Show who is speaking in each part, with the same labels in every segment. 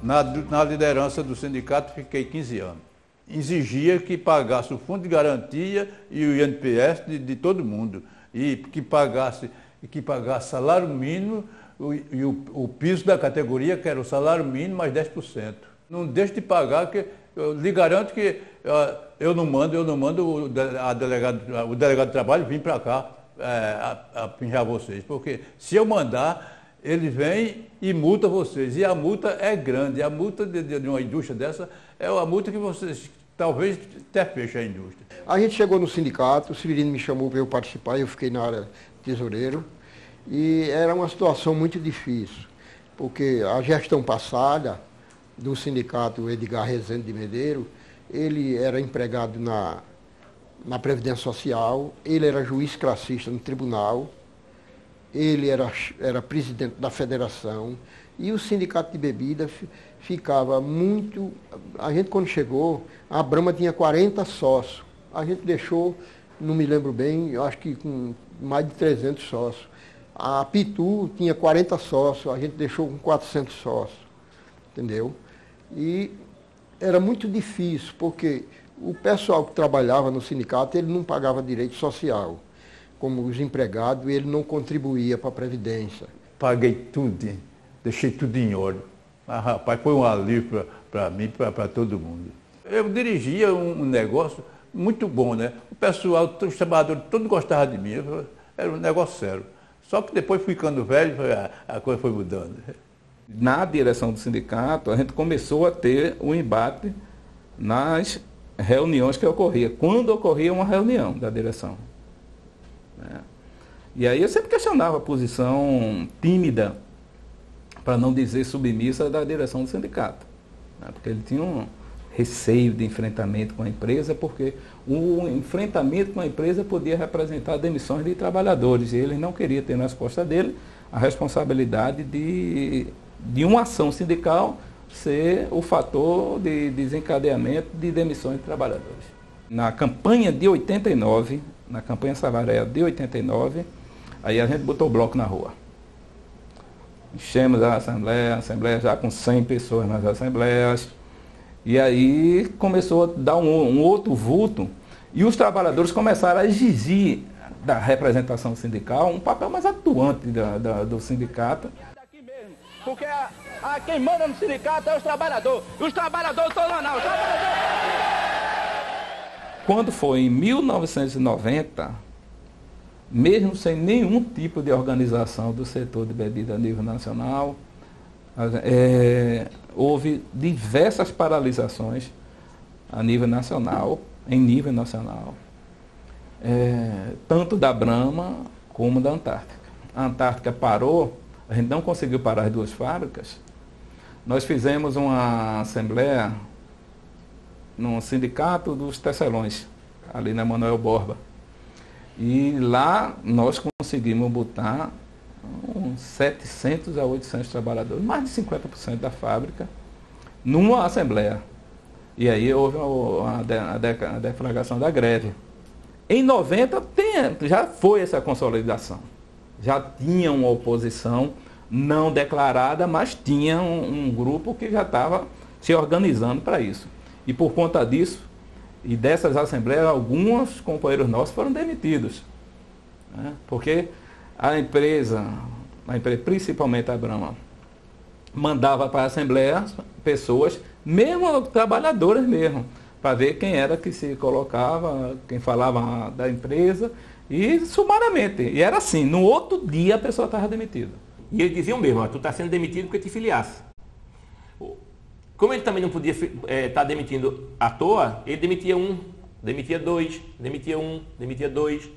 Speaker 1: Na liderança do sindicato fiquei 15 anos. Exigia que pagasse o fundo de garantia e o INPS de todo mundo. E que pagasse salário mínimo e o piso da categoria, que era o salário mínimo mais 10%. Não deixe de pagar, que eu lhe garanto que eu não mando o delegado de trabalho vir para cá pinjar vocês. Porque se eu mandar, ele vem e multa vocês. E a multa é grande. A multa de uma indústria dessa é a multa que vocês talvez até feche a indústria.
Speaker 2: A gente chegou no sindicato, o Severino me chamou para eu participar, eu fiquei na área tesoureiro. E era uma situação muito difícil, porque a gestão passada do sindicato Edgar Rezende de Medeiros, ele era empregado na Previdência Social, ele era juiz classista no tribunal, ele era presidente da federação, e o sindicato de bebida ficava muito... A gente, quando chegou, a Brahma tinha 40 sócios. A gente deixou, não me lembro bem, eu acho que com mais de 300 sócios. A Pitu tinha 40 sócios, a gente deixou com 400 sócios, entendeu? E era muito difícil, porque o pessoal que trabalhava no sindicato, ele não pagava direito social, como os empregados, e ele não contribuía para a Previdência.
Speaker 1: Paguei tudo, deixei tudo em ordem. Mas, rapaz, foi um alívio para mim, para todo mundo. Eu dirigia um negócio muito bom, né? O pessoal, os trabalhadores, todos gostavam de mim, era um negócio sério. Só que depois, ficando velho, a coisa foi mudando.
Speaker 3: Na direção do sindicato, a gente começou a ter um embate nas reuniões que ocorriam, quando ocorria uma reunião da direção. E aí eu sempre questionava a posição tímida, para não dizer submissa, da direção do sindicato. Porque ele tinha um receio de enfrentamento com a empresa, porque o enfrentamento com a empresa podia representar demissões de trabalhadores, e ele não queria ter nas costas dele a responsabilidade de uma ação sindical ser o fator de desencadeamento de demissões de trabalhadores. Na campanha de 89, na campanha Savaré de 89, aí a gente botou o bloco na rua. Enchemos a assembleia já com 100 pessoas nas assembleias, e aí começou a dar um outro vulto, e os trabalhadores começaram a exigir da representação sindical um papel mais atuante do sindicato.
Speaker 4: Porque quem manda no sindicato é os trabalhadores. Os trabalhadores estão lá, não.
Speaker 3: Quando foi em 1990, mesmo sem nenhum tipo de organização do setor de bebida a nível nacional, houve diversas paralisações a nível nacional, em nível nacional, tanto da Brahma como da Antártica. A Antártica parou, a gente não conseguiu parar as duas fábricas. Nós fizemos uma assembleia no sindicato dos tecelões, ali na Manuel Borba. E lá nós conseguimos botar uns 700 a 800 trabalhadores, mais de 50% da fábrica, numa assembleia. E aí houve a deflagração da greve. Em 90 já foi essa consolidação. Já tinha uma oposição não declarada, mas tinha um grupo que já estava se organizando para isso. E por conta disso, e dessas assembleias, alguns companheiros nossos foram demitidos. Porque a empresa, principalmente a Brahma, mandava para a assembleia pessoas, mesmo trabalhadores mesmo, para ver quem era que se colocava, quem falava da empresa, e sumariamente. E era assim, no outro dia a pessoa estava demitida.
Speaker 5: E eles diziam mesmo, tu está sendo demitido porque te filiasse. Como ele também não podia estar demitindo à toa, ele demitia um, demitia dois, demitia um, demitia dois,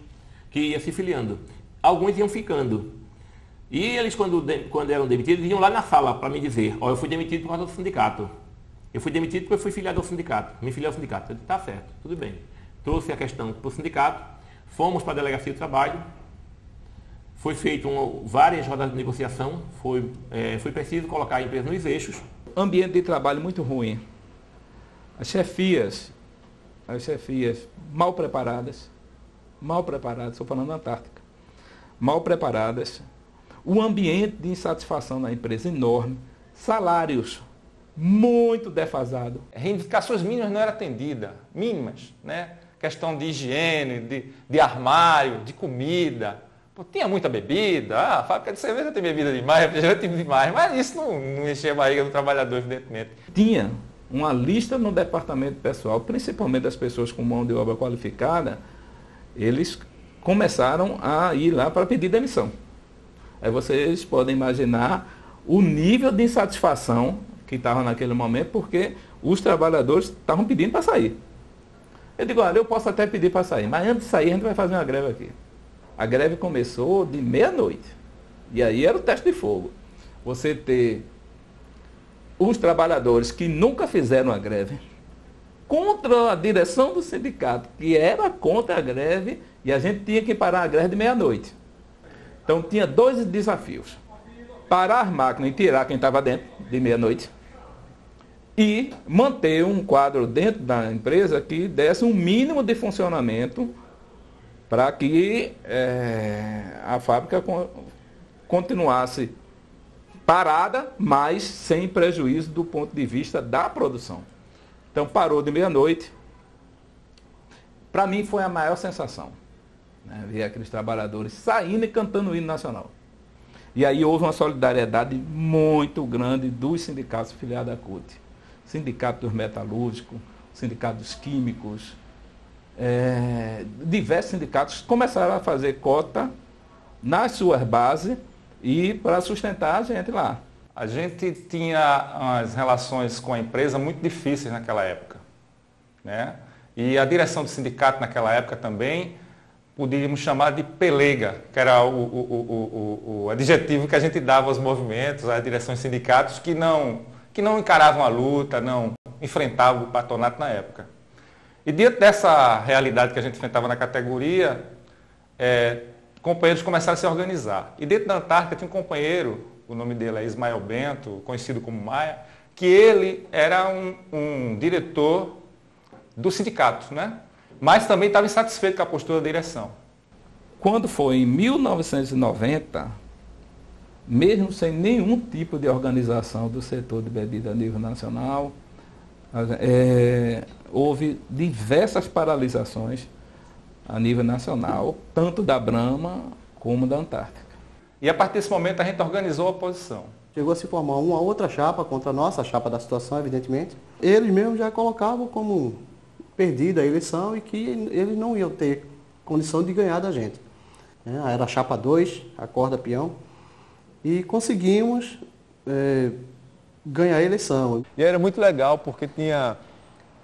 Speaker 5: que ia se filiando. Alguns iam ficando. E eles, quando eram demitidos, iam lá na sala para me dizer, eu fui demitido por causa do sindicato. Eu fui demitido porque eu fui filiado ao sindicato. Me filiei ao sindicato. Eu disse, tá certo, tudo bem. Trouxe a questão para o sindicato, fomos para a Delegacia do Trabalho, foi feito várias rodadas de negociação, foi preciso colocar a empresa nos eixos.
Speaker 3: Ambiente de trabalho muito ruim. As chefias mal preparadas, estou falando da Antártica, mal preparadas, o ambiente de insatisfação na empresa enorme, salários muito defasado.
Speaker 6: Reivindicações mínimas não eram atendidas, mínimas, né? Questão de higiene, de armário, de comida. Pô, tinha muita bebida, a fábrica de cerveja tem bebida demais, refrigerante tem demais, mas isso não enchia a barriga do trabalhador, evidentemente.
Speaker 3: Tinha uma lista no departamento pessoal, principalmente das pessoas com mão de obra qualificada, eles começaram a ir lá para pedir demissão. Aí vocês podem imaginar o nível de insatisfação que estava naquele momento, porque os trabalhadores estavam pedindo para sair. Eu digo, olha, eu posso até pedir para sair, mas antes de sair a gente vai fazer uma greve aqui. A greve começou de meia-noite. E aí era o teste de fogo. Você ter os trabalhadores que nunca fizeram a greve contra a direção do sindicato, que era contra a greve, e a gente tinha que parar a greve de meia-noite. Então tinha 2 desafios. Parar as máquinas e tirar quem estava dentro de meia-noite e manter um quadro dentro da empresa que desse um mínimo de funcionamento para que a fábrica continuasse parada, mas sem prejuízo do ponto de vista da produção. Então parou de meia-noite. Para mim foi a maior sensação, né? Ver aqueles trabalhadores saindo e cantando o hino nacional. E aí houve uma solidariedade muito grande dos sindicatos filiados à CUT. Sindicato dos metalúrgicos, sindicato dos químicos, diversos sindicatos começaram a fazer cota nas suas bases e para sustentar a gente lá.
Speaker 6: A gente tinha as relações com a empresa muito difíceis naquela época, né? E a direção do sindicato naquela época também podíamos chamar de pelega, que era o adjetivo que a gente dava aos movimentos, às direções sindicatos que não encaravam a luta, não enfrentavam o patronato na época. E diante dessa realidade que a gente enfrentava na categoria, companheiros começaram a se organizar. E dentro da Antártica tinha um companheiro, o nome dele é Ismael Bento, conhecido como Maia, que ele era um diretor do sindicato, né? Mas também estava insatisfeito com a postura da direção.
Speaker 3: Quando foi em 1990, mesmo sem nenhum tipo de organização do setor de bebida a nível nacional, houve diversas paralisações a nível nacional, tanto da Brahma como da Antártica.
Speaker 6: E a partir desse momento a gente organizou a oposição.
Speaker 7: Chegou a se formar uma outra chapa contra a nossa, a chapa da situação, evidentemente. Eles mesmos já colocavam como perdida a eleição e que eles não iam ter condição de ganhar da gente. Era a chapa 2, a corda peão, e conseguimos ganhar a eleição.
Speaker 8: E era muito legal porque tinha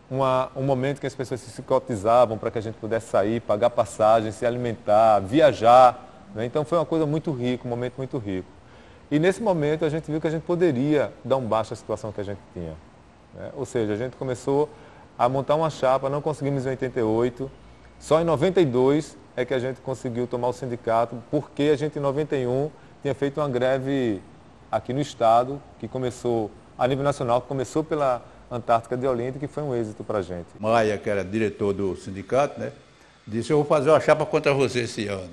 Speaker 8: um momento que as pessoas se cotizavam para que a gente pudesse sair, pagar passagem, se alimentar, viajar, né? Então foi uma coisa muito rica, um momento muito rico. E nesse momento a gente viu que a gente poderia dar um baixo à situação que a gente tinha, né? Ou seja, a gente começou a montar uma chapa, não conseguimos em 88, só em 92 é que a gente conseguiu tomar o sindicato, porque a gente em 91 tinha feito uma greve aqui no estado, que começou a nível nacional, que começou pela Antártica de Olinda, que foi um êxito para a gente.
Speaker 1: Maia, que era diretor do sindicato, né, disse, eu vou fazer uma chapa contra você esse ano.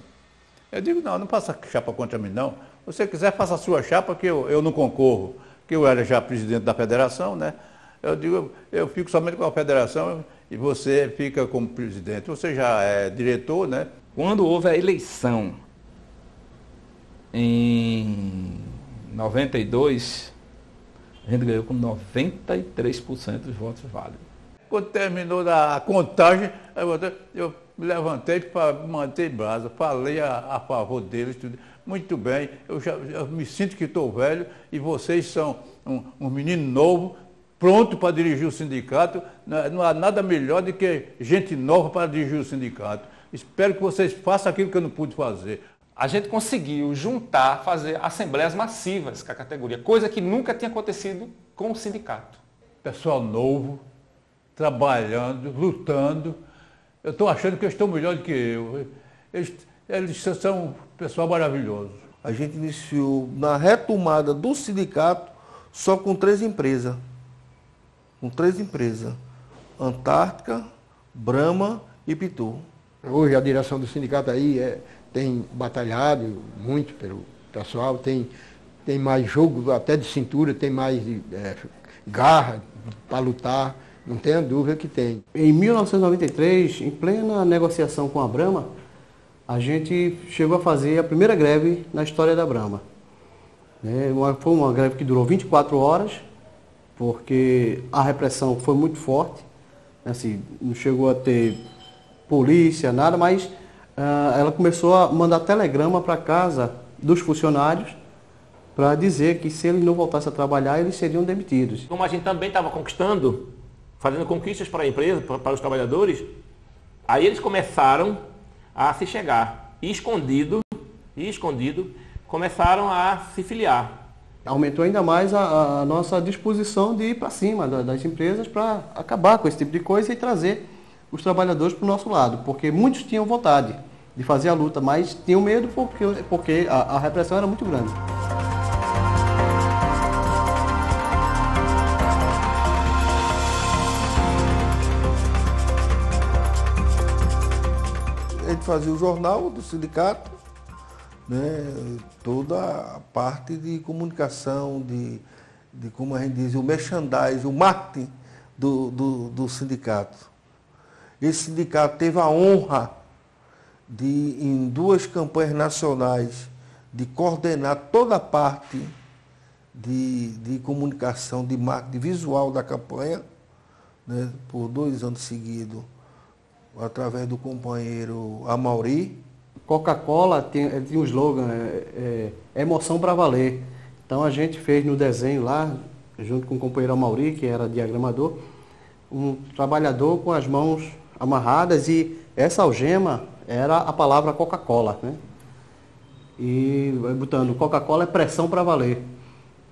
Speaker 1: Eu digo, não faça chapa contra mim não. Se você quiser, faça a sua chapa, que eu não concorro, que eu era já presidente da federação, né? Eu digo, eu fico somente com a federação e você fica como presidente. Você já é diretor, né?
Speaker 3: Quando houve a eleição em 92, a gente ganhou com 93% dos votos válidos.
Speaker 1: Quando terminou a contagem, eu me levantei para manter brasa, falei a favor deles, tudo. Muito bem, eu me sinto que estou velho e vocês são um menino novo, pronto para dirigir o sindicato. Não há nada melhor do que gente nova para dirigir o sindicato. Espero que vocês façam aquilo que eu não pude fazer.
Speaker 6: A gente conseguiu juntar, fazer assembleias massivas com a categoria, coisa que nunca tinha acontecido com o sindicato.
Speaker 1: Pessoal novo, trabalhando, lutando. Eu estou achando que eles estão melhor do que eu. Eles são um pessoal maravilhoso.
Speaker 9: A gente iniciou na retomada do sindicato só com 3 empresas. Com 3 empresas. Antártica, Brahma e Pitu.
Speaker 2: Hoje a direção do sindicato aí tem batalhado muito pelo pessoal, tem mais jogo até de cintura, tem mais garra para lutar, não tenha dúvida que tem.
Speaker 7: Em 1993, em plena negociação com a Brahma, a gente chegou a fazer a primeira greve na história da Brahma. Foi uma greve que durou 24 horas, porque a repressão foi muito forte. Assim, não chegou a ter polícia, nada, mas ela começou a mandar telegrama para casa dos funcionários para dizer que se eles não voltassem a trabalhar, eles seriam demitidos.
Speaker 5: Como a gente também estava conquistando, fazendo conquistas para a empresa, para os trabalhadores, aí eles começaram a se chegar e escondido, começaram a se filiar.
Speaker 7: Aumentou ainda mais a nossa disposição de ir para cima das empresas para acabar com esse tipo de coisa e trazer os trabalhadores para o nosso lado, porque muitos tinham vontade de fazer a luta, mas tinham medo porque a repressão era muito grande.
Speaker 9: A gente fazia o jornal do sindicato, né, toda a parte de comunicação, de como a gente diz, o merchandising, o marketing do sindicato. Esse sindicato teve a honra de, em 2 campanhas nacionais, de coordenar toda a parte de comunicação, de marketing visual da campanha, né, por 2 anos seguidos, através do companheiro Amauri.
Speaker 7: Coca-Cola tinha um slogan, emoção para valer. Então a gente fez no desenho lá, junto com o companheiro Amauri, que era diagramador, um trabalhador com as mãos amarradas e essa algema era a palavra Coca-Cola, né? E botando Coca-Cola é pressão para valer.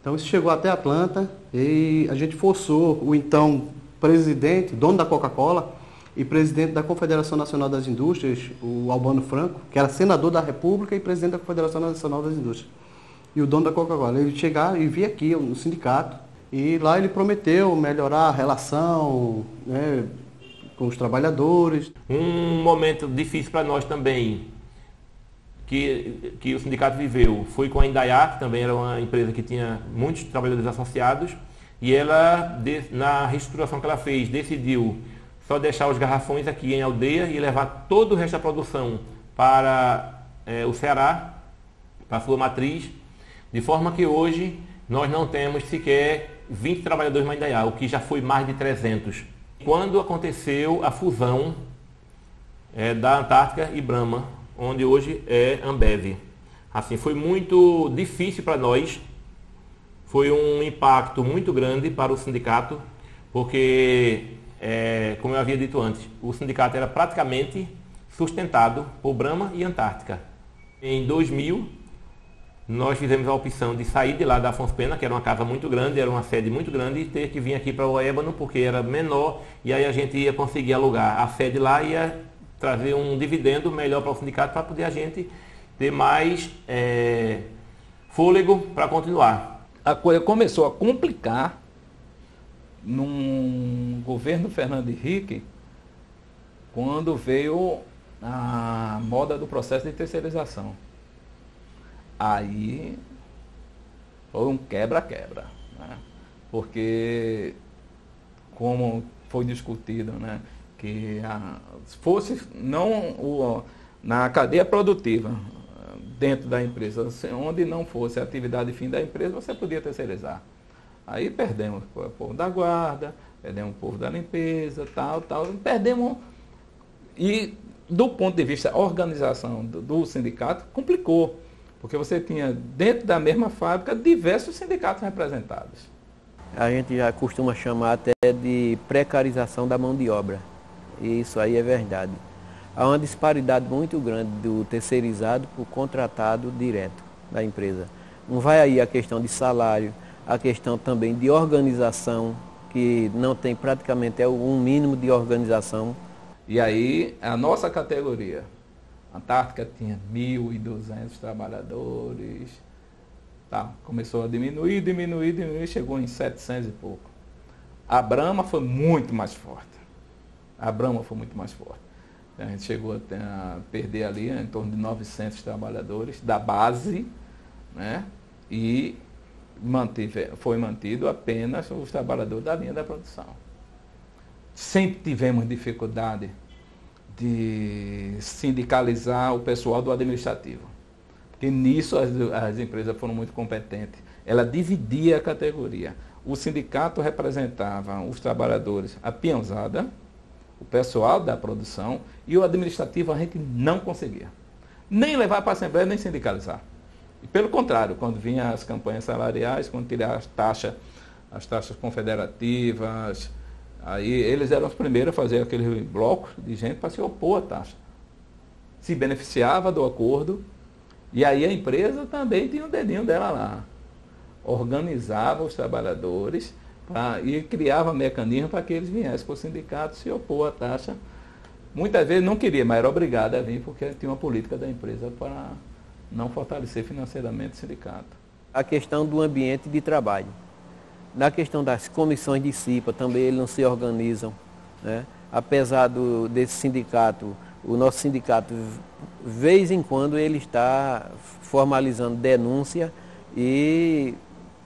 Speaker 7: Então isso chegou até Atlanta e a gente forçou o então presidente, dono da Coca-Cola, e presidente da Confederação Nacional das Indústrias, o Albano Franco, que era senador da República e presidente da Confederação Nacional das Indústrias. E o dono da Coca-Cola, ele chegar e vir aqui no sindicato, e lá ele prometeu melhorar a relação, né, com os trabalhadores.
Speaker 5: Um momento difícil para nós também, que o sindicato viveu, foi com a Indaiá, que também era uma empresa que tinha muitos trabalhadores associados, e ela, na reestruturação que ela fez, decidiu só deixar os garrafões aqui em Aldeia e levar todo o resto da produção para o Ceará, para a sua matriz, de forma que hoje nós não temos sequer 20 trabalhadores na Indaiá, o que já foi mais de 300. Quando aconteceu a fusão da Antártica e Brahma, onde hoje é Ambev. Assim, foi muito difícil para nós, foi um impacto muito grande para o sindicato, porque como eu havia dito antes, o sindicato era praticamente sustentado por Brahma e Antártica. Em 2000, nós fizemos a opção de sair de lá da Afonso Pena, que era uma casa muito grande, era uma sede muito grande, e ter que vir aqui para o Ébano, porque era menor, e aí a gente ia conseguir alugar a sede lá e ia trazer um dividendo melhor para o sindicato, para poder a gente ter mais fôlego para continuar.
Speaker 3: A coisa começou a complicar num governo Fernando Henrique, quando veio a moda do processo de terceirização. Aí foi um quebra-quebra, né? Porque, como foi discutido, né, que fosse não na cadeia produtiva dentro da empresa, onde não fosse a atividade fim da empresa, você podia terceirizar. Aí perdemos o povo da guarda, perdemos o povo da limpeza, tal, perdemos. E do ponto de vista da organização do sindicato, complicou, porque você tinha dentro da mesma fábrica diversos sindicatos representados.
Speaker 10: A gente já costuma chamar até de precarização da mão de obra, e isso aí é verdade. Há uma disparidade muito grande do terceirizado para o contratado direto da empresa. Não vai aí a questão de salário, a questão também de organização, que não tem praticamente um mínimo de organização.
Speaker 3: E aí, a nossa categoria, a Antártica tinha 1.200 trabalhadores, tá? Começou a diminuir, chegou em 700 e pouco. A Brahma foi muito mais forte. A gente chegou a perder ali em torno de 900 trabalhadores da base, né? E foi mantido apenas os trabalhadores da linha da produção. Sempre tivemos dificuldade de sindicalizar o pessoal do administrativo, porque nisso as empresas foram muito competentes. Ela dividia a categoria. O sindicato representava os trabalhadores, a peãozada, o pessoal da produção, e o administrativo a gente não conseguia nem levar para a Assembleia, nem sindicalizar. E pelo contrário, quando vinham as campanhas salariais, quando tiravam as taxas confederativas, aí eles eram os primeiros a fazer aquele bloco de gente para se opor à taxa. Se beneficiava do acordo, e aí a empresa também tinha um dedinho dela lá. Organizava os trabalhadores e criava mecanismo para que eles viessem para o sindicato se opor à taxa. Muitas vezes não queria, mas era obrigado a vir porque tinha uma política da empresa para não fortalecer financeiramente o sindicato.
Speaker 10: A questão do ambiente de trabalho. Na questão das comissões de CIPA, também eles não se organizam, né? Apesar desse sindicato, o nosso sindicato, de vez em quando, ele está formalizando denúncia e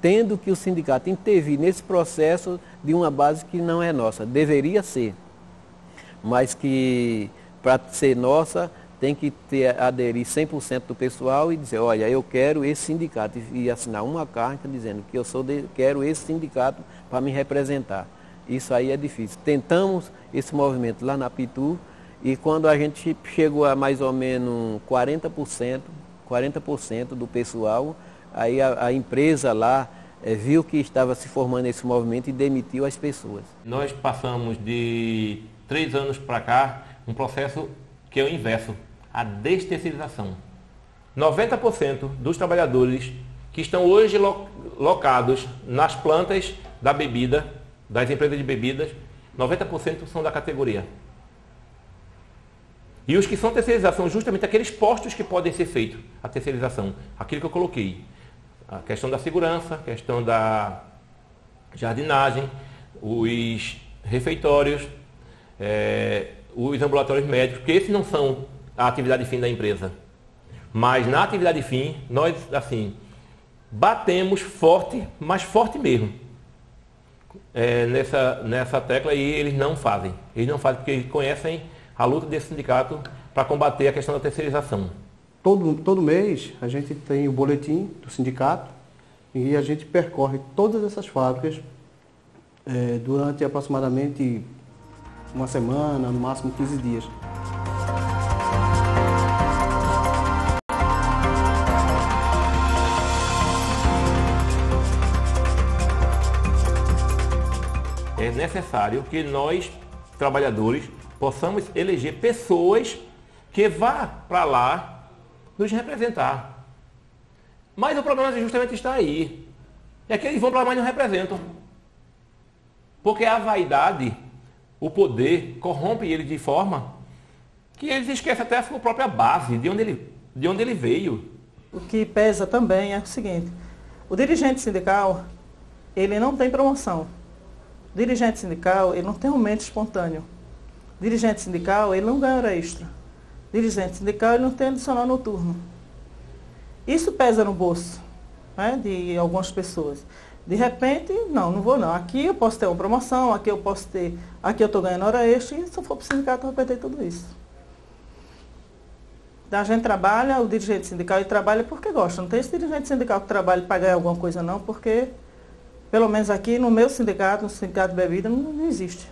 Speaker 10: tendo que o sindicato intervir nesse processo de uma base que não é nossa. Deveria ser, mas que para ser nossa tem que aderir 100% do pessoal e dizer, olha, eu quero esse sindicato, e assinar uma carta dizendo que quero esse sindicato para me representar. Isso aí é difícil. Tentamos esse movimento lá na Pitu, e quando a gente chegou a mais ou menos 40% do pessoal, aí a empresa lá viu que estava se formando esse movimento e demitiu as pessoas.
Speaker 5: Nós passamos de 3 anos para cá um processo que é o inverso, a desterceirização. 90% dos trabalhadores que estão hoje locados nas plantas da bebida, das empresas de bebidas, 90% são da categoria. E os que são terceirizados são justamente aqueles postos que podem ser feitos, a terceirização, aquilo que eu coloquei. A questão da segurança, a questão da jardinagem, os refeitórios, os ambulatórios médicos, porque esses não são a atividade fim da empresa. Mas na atividade fim, nós, assim, batemos forte, mas forte mesmo, nessa tecla, e eles não fazem. Eles não fazem porque eles conhecem a luta desse sindicato para combater a questão da terceirização.
Speaker 7: Todo mês a gente tem o boletim do sindicato e a gente percorre todas essas fábricas durante aproximadamente uma semana, no máximo 15 dias.
Speaker 5: É necessário que nós, trabalhadores, possamos eleger pessoas que vá para lá nos representar. Mas o problema justamente está aí. É que eles vão para lá, mas não representam. Porque a vaidade, o poder, corrompe eles de forma que eles esquecem até a sua própria base, de onde ele veio.
Speaker 11: O que pesa também é o seguinte: o dirigente sindical, ele não tem promoção. O dirigente sindical, ele não tem aumento espontâneo. O dirigente sindical, ele não ganha hora extra. O dirigente sindical, ele não tem adicional noturno. Isso pesa no bolso, né, de algumas pessoas. De repente, não vou não. Aqui eu posso ter uma promoção, aqui eu estou ganhando hora extra, e se eu for para o sindicato eu vou perder tudo isso. Então, a gente trabalha, o dirigente sindical, ele trabalha porque gosta. Não tem esse dirigente sindical que trabalha para ganhar alguma coisa não, porque, pelo menos aqui no meu sindicato, no sindicato de bebida, não existe.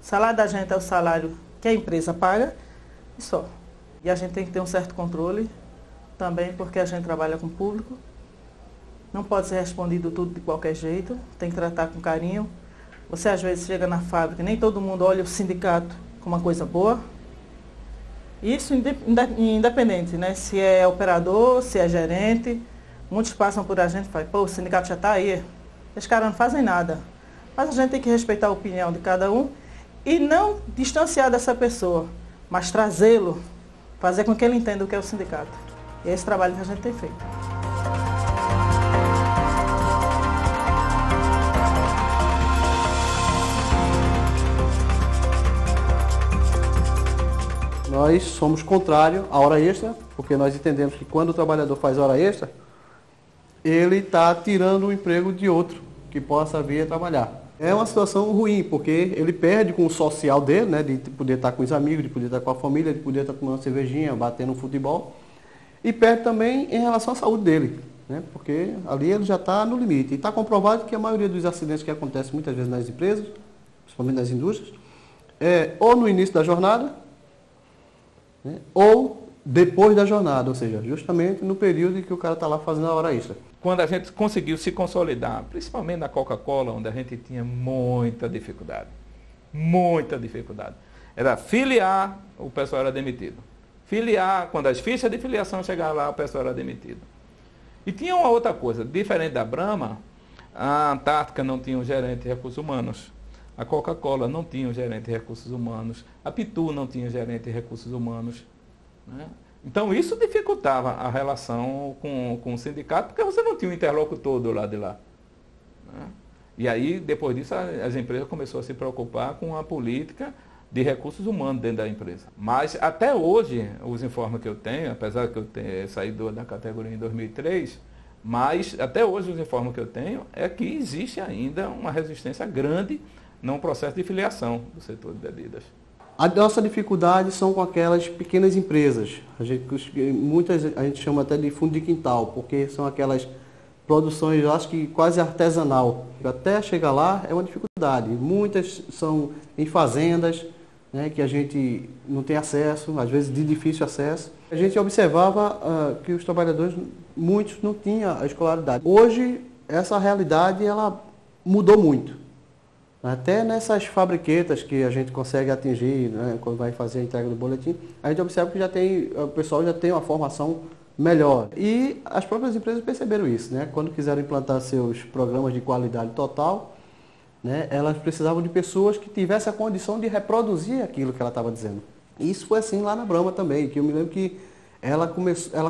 Speaker 11: O salário da gente é o salário que a empresa paga e só. E a gente tem que ter um certo controle também, porque a gente trabalha com o público. Não pode ser respondido tudo de qualquer jeito, tem que tratar com carinho. Você às vezes chega na fábrica, nem todo mundo olha o sindicato como uma coisa boa. Isso independente, né? Se é operador, se é gerente. Muitos passam por a gente e falam, pô, o sindicato já está aí. Esses caras não fazem nada. Mas a gente tem que respeitar a opinião de cada um e não distanciar dessa pessoa, mas trazê-lo, fazer com que ele entenda o que é o sindicato. E é esse trabalho que a gente tem feito.
Speaker 7: Nós somos contrários à hora extra, porque nós entendemos que quando o trabalhador faz hora extra, ele está tirando o emprego de outro que possa vir a trabalhar. É uma situação ruim, porque ele perde com o social dele, né, de poder estar com os amigos, de poder estar com a família, de poder estar tomando uma cervejinha, batendo um futebol, e perde também em relação à saúde dele, né, porque ali ele já está no limite. E está comprovado que a maioria dos acidentes que acontecem muitas vezes nas empresas, principalmente nas indústrias, é ou no início da jornada, né, ou depois da jornada, ou seja, justamente no período em que o cara está lá fazendo a hora extra.
Speaker 3: Quando a gente conseguiu se consolidar, principalmente na Coca-Cola, onde a gente tinha muita dificuldade, era filiar, o pessoal era demitido. Filiar, quando as fichas de filiação chegavam lá, o pessoal era demitido. E tinha uma outra coisa, diferente da Brahma, a Antártica não tinha um gerente de recursos humanos, a Coca-Cola não tinha um gerente de recursos humanos, a Pitu não tinha um gerente de recursos humanos, né? Então isso dificultava a relação com o sindicato, porque você não tinha um interlocutor do lado de lá, né? E aí, depois disso, as empresas começaram a se preocupar com a política de recursos humanos dentro da empresa. Mas até hoje, os informes que eu tenho, apesar de eu ter saído da categoria em 2003, mas até hoje os informes que eu tenho é que existe ainda uma resistência grande no processo de filiação do setor de bebidas.
Speaker 7: A nossa dificuldade são com aquelas pequenas empresas. Muitas a gente chama até de fundo de quintal, porque são aquelas produções, eu acho que quase artesanal. Até chegar lá é uma dificuldade. Muitas são em fazendas, né, que a gente não tem acesso, às vezes de difícil acesso. A gente observava que os trabalhadores, muitos não tinham a escolaridade. Hoje, essa realidade ela mudou muito. Até nessas fabriquetas que a gente consegue atingir, né, quando vai fazer a entrega do boletim, a gente observa que o pessoal já tem uma formação melhor. E as próprias empresas perceberam isso, né? Quando quiseram implantar seus programas de qualidade total, né, elas precisavam de pessoas que tivessem a condição de reproduzir aquilo que ela estava dizendo. E isso foi assim lá na Brahma também, que eu me lembro que ela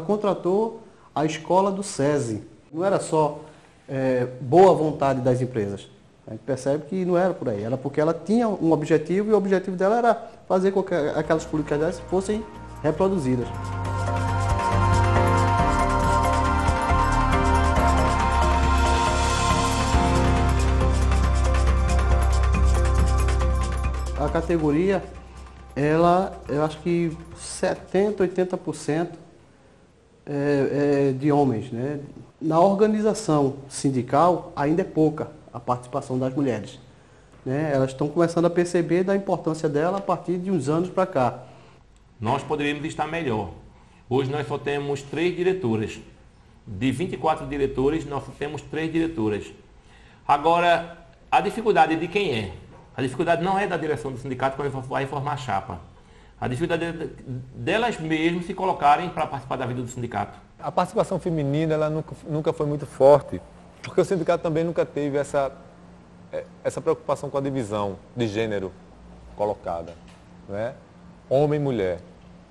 Speaker 7: contratou a escola do SESI. Não era só boa vontade das empresas. A gente percebe que não era por aí, era porque ela tinha um objetivo e o objetivo dela era fazer com que aquelas políticas fossem reproduzidas. A categoria, eu acho que 70%, 80% é de homens, né? Na organização sindical ainda é pouca a participação das mulheres, né? Elas estão começando a perceber da importância dela a partir de uns anos para cá.
Speaker 5: Nós poderíamos estar melhor. Hoje nós só temos 3 diretoras. De 24 diretores, nós só temos 3 diretoras. Agora, a dificuldade de quem é? A dificuldade não é da direção do sindicato quando vai formar a chapa. A dificuldade é delas mesmas se colocarem para participar da vida do sindicato.
Speaker 8: A participação feminina ela nunca foi muito forte, porque o sindicato também nunca teve essa preocupação com a divisão de gênero colocada, não é? Homem e mulher.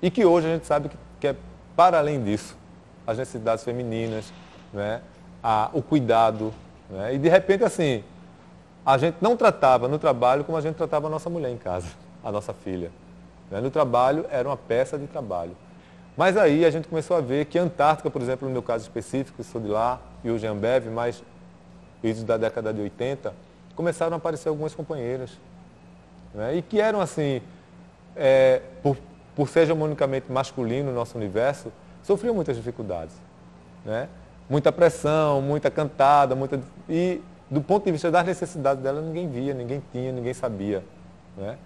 Speaker 8: E que hoje a gente sabe que é para além disso, as necessidades femininas, não é? O cuidado. Não é? E de repente assim, a gente não tratava no trabalho como a gente tratava a nossa mulher em casa, a nossa filha. Não é? No trabalho era uma peça de trabalho. Mas aí a gente começou a ver que a Antártica, por exemplo, no meu caso específico, sou de lá, e hoje é Ambev, mas isso da década de 80, começaram a aparecer algumas companheiras, né? E que eram assim, por ser hegemonicamente masculino no nosso universo, sofriam muitas dificuldades, né? Muita pressão, muita cantada, e do ponto de vista das necessidades dela, ninguém via, ninguém tinha, ninguém sabia, né?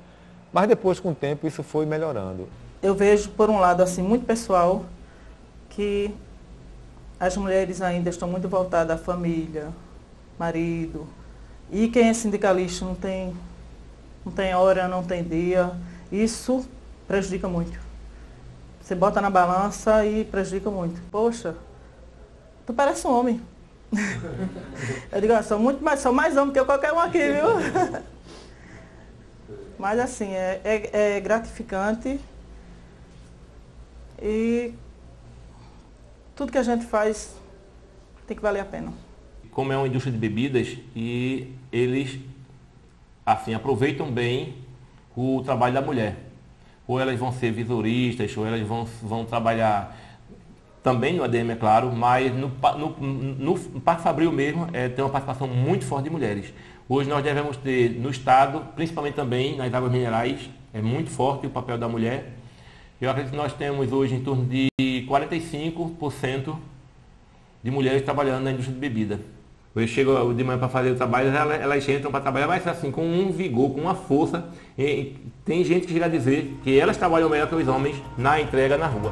Speaker 8: Mas depois, com o tempo, isso foi melhorando.
Speaker 11: Eu vejo, por um lado, assim, muito pessoal, que as mulheres ainda estão muito voltadas à família, marido, e quem é sindicalista não tem hora, não tem dia, isso prejudica muito. Você bota na balança e prejudica muito. Poxa, tu parece um homem. Eu digo, são mais homem que eu qualquer um aqui, viu? Mas assim, é gratificante. E tudo que a gente faz tem que valer a pena.
Speaker 5: Como é uma indústria de bebidas, e eles assim, aproveitam bem o trabalho da mulher. Ou elas vão ser visoristas, ou elas vão trabalhar também no ADM, é claro, mas no Parque Fabril mesmo tem uma participação muito forte de mulheres. Hoje nós devemos ter no Estado, principalmente também nas águas minerais, é muito forte o papel da mulher. Eu acredito que nós temos hoje em torno de 45% de mulheres trabalhando na indústria de bebida. Eu chego de manhã para fazer o trabalho, elas entram para trabalhar, mas assim, com um vigor, com uma força. E tem gente que chega a dizer que elas trabalham melhor que os homens na entrega na rua.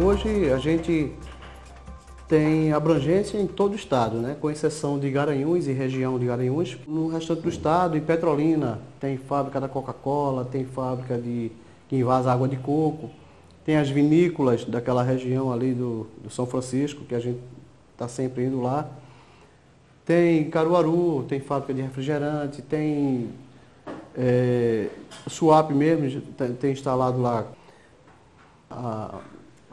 Speaker 7: Hoje a gente tem abrangência em todo o estado, né? Com exceção de Garanhuns e região de Garanhuns. No restante do estado, em Petrolina, tem fábrica da Coca-Cola, tem fábrica que invasa água de coco, tem as vinícolas daquela região ali do São Francisco, que a gente está sempre indo lá. Tem Caruaru, tem fábrica de refrigerante, tem Suape mesmo, tem instalado lá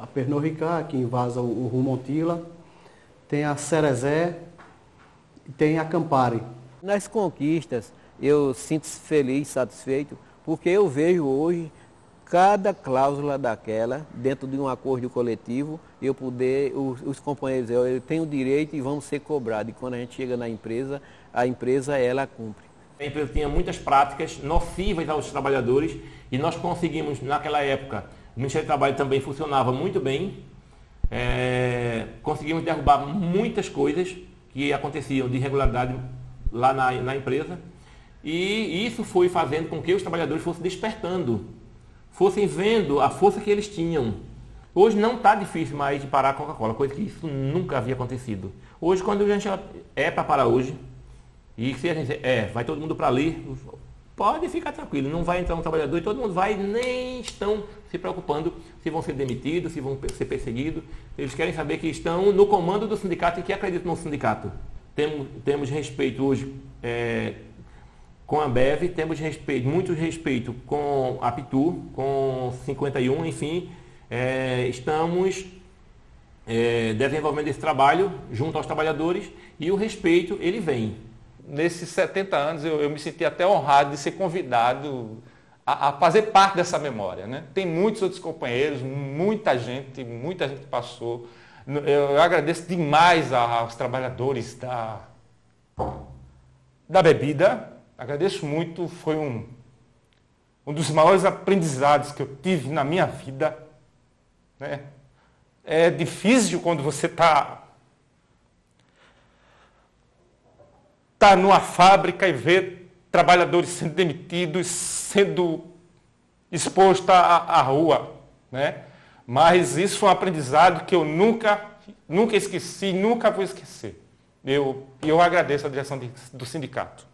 Speaker 7: a Pernod Ricard, que invasa o Rum Montila, tem a Cerezé e tem a Campari.
Speaker 10: Nas conquistas, eu sinto feliz, satisfeito, porque eu vejo hoje cada cláusula daquela, dentro de um acordo coletivo, eu poder, os companheiros, eu tenho direito e vamos ser cobrados. E quando a gente chega na empresa, a empresa, ela cumpre.
Speaker 5: A empresa tinha muitas práticas nocivas aos trabalhadores e nós conseguimos, naquela época, o Ministério do Trabalho também funcionava muito bem. Conseguimos derrubar muitas coisas que aconteciam de irregularidade lá na empresa. E isso foi fazendo com que os trabalhadores fossem despertando, fossem vendo a força que eles tinham. Hoje não está difícil mais de parar a Coca-Cola, coisa que isso nunca havia acontecido. Hoje, quando a gente para parar hoje, e se a gente vai todo mundo para ali, pode ficar tranquilo, não vai entrar um trabalhador e todo mundo vai, nem estão se preocupando se vão ser demitidos, se vão ser perseguidos. Eles querem saber que estão no comando do sindicato e que acreditam no sindicato. Temos respeito hoje com a Ambev, temos muito respeito com a Pitu, com 51, enfim, estamos desenvolvendo esse trabalho junto aos trabalhadores e o respeito, ele vem.
Speaker 6: Nesses 70 anos eu me senti até honrado de ser convidado a fazer parte dessa memória, né? Tem muitos outros companheiros, muita gente passou. Eu agradeço demais aos trabalhadores da bebida, agradeço muito, foi um dos maiores aprendizados que eu tive na minha vida, né? É difícil quando você está numa fábrica e ver trabalhadores sendo demitidos, sendo expostos à rua, né? Mas isso foi um aprendizado que eu nunca esqueci, nunca vou esquecer. Eu agradeço a direção do sindicato.